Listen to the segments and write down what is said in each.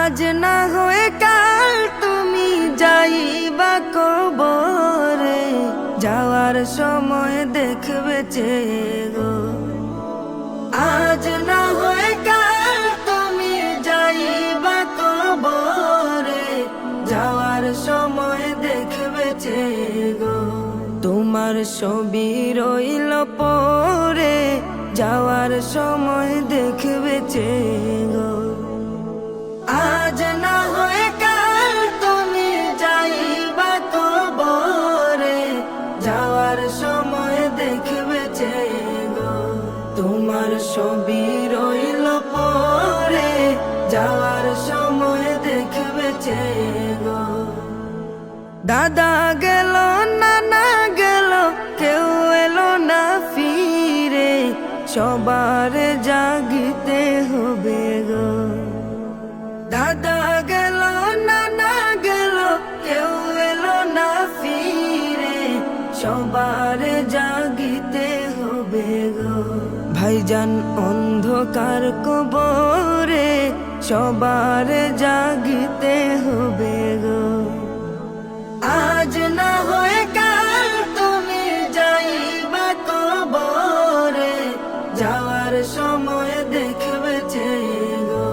আজ না হয়ে কাল তুমি যাইবা কবরে, যাওয়ার সময় দেখবে চেয়ে গো। আজ না হয়ে কাল তুমি যাইবা কবরে, যাওয়ার সময় দেখবে চেয়ে গো। তোমার ছবি রইল পরে, যাওয়ার সময় দেখবে চেয়ে গো। আজ না হয়ে কাল তুমি যাইবা কবরে, যাওয়ার সময় দেখবে চেয়ে গো। তোমার ছবি রইল পরে, যাওয়ার সময় দেখবে চেয়ে গো। দাদা গেল নানা গেল, কেউ এলো না ফিরে, সবার জাগিতে হবে গো। দাদা গেল নানা গেল, কেউ এলো না ফিরে, সবার জাগিতে হবে গো। ভাইজান অন্ধকার কবরে, সবার জাগিতে হবে গো। আজ না হয়ে কাল তুমি যাইবা কবরে, যাওয়ার সময় দেখবে চেয়ে গো।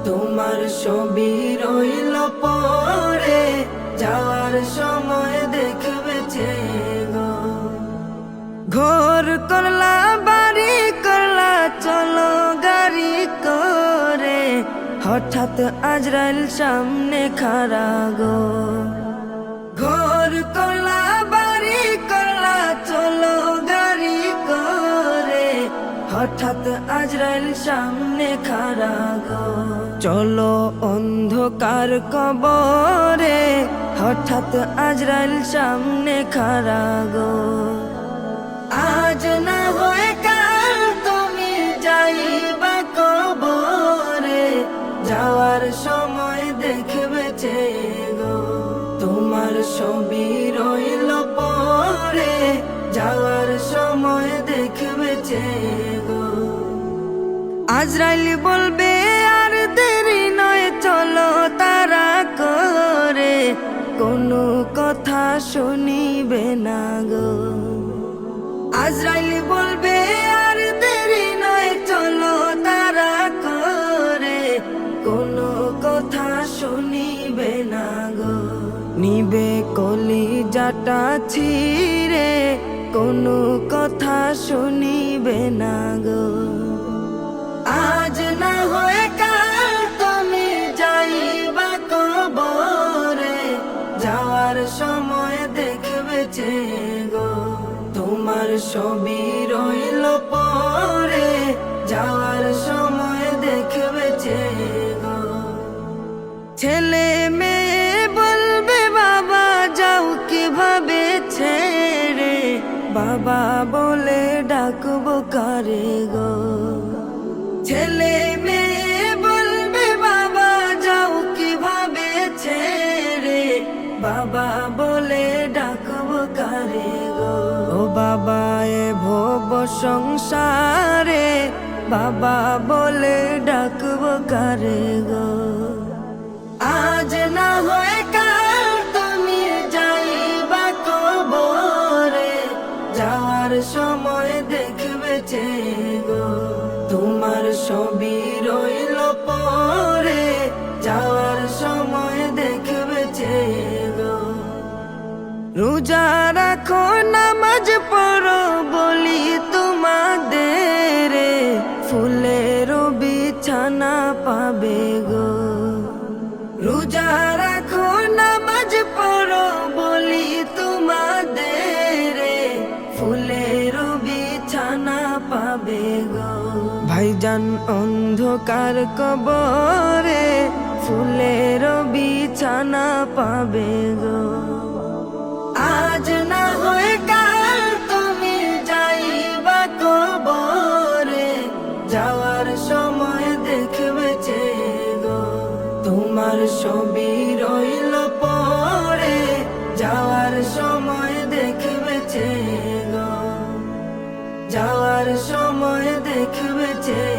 তোমার ছবি রইল পরে, যাওয়ার সময় দেখবে চেয়ে গো। ঘর করলা বাড়ি করলা চলো গাড়ি করে, হঠাৎ আজরাইল সামনে খাড়া গো। ঘর করলা বাড়ি করলা চলো গাড়ি করে, হঠাৎ আজরাইল সামনে খাড়া গো। চলো অন্ধকার কবরে, হঠাৎ আজরাইল সামনে খাড়া গো। আজ না হয়ে কাল তুমি যাইবা কবরে, যাওয়ার সময় দেখবে চেয়ে গো। তোমার ছবি রইল পরে, যাওয়ার সময় দেখবে চেয়ে গো। আজরাইল বলবে আর দেরি নয় চলো তারা করে, কোনো কথা শুনিবে না গো। আজরাইল বলবে আর দেরি নয় চলো তারা করে, কোনো কথা শুনিবে না গো। নিবে কলিজাটা ছিঁড়ে, কোনো কথা শুনিবে না গো। আজ না হয়ে কাল তুমি যাইবা কবরে, যাওয়ার সময় দেখবে চেয়ে গো। তোমার ছবি রইল পরে, যাওয়ার সময় দেখবে চেয়ে গো। ছেলে মেয়ে বলবে বাবা যাও কিভাবে ছেড়ে, বাবা বলে ডাকবো কারে গো। ছেলে মেয়ে বলবে বাবা যাও কিভাবে ছেড়ে, বাবা বলে ডাকবো কারে গো। ও বাবা এ ভব সংসারে, বাবা বলে ডাকবো কারে গো। আজ না হয়ে কাল তুমি যাইবা কবরে, যাওয়ার সময় দেখবে চেয়ে গো। তোমার ছবি রইল পরে, যাওয়ার সময় দেখবে চেয়ে গো। রোজা রাখো নামাজ পড়ো বলি তোমাদের, ফুলের বিছানা পাবে গো। রোজা রাখো নামাজ পড়ো বলি তোমাদের, ফুলের বিছানা পাবে গো। ভাইজান অন্ধকার কবরে, ফুলের বিছানা পাবে গো। আজ না হয়ে কাল তুমি যাইবা কবরে, যাওয়ার সময় দেখবে চেয়ে গো। তোমার ছবি রইল পরে, যাওয়ার সময় দেখবে চেয়ে গো। যাওয়ার সময় দেখবে চেয়ে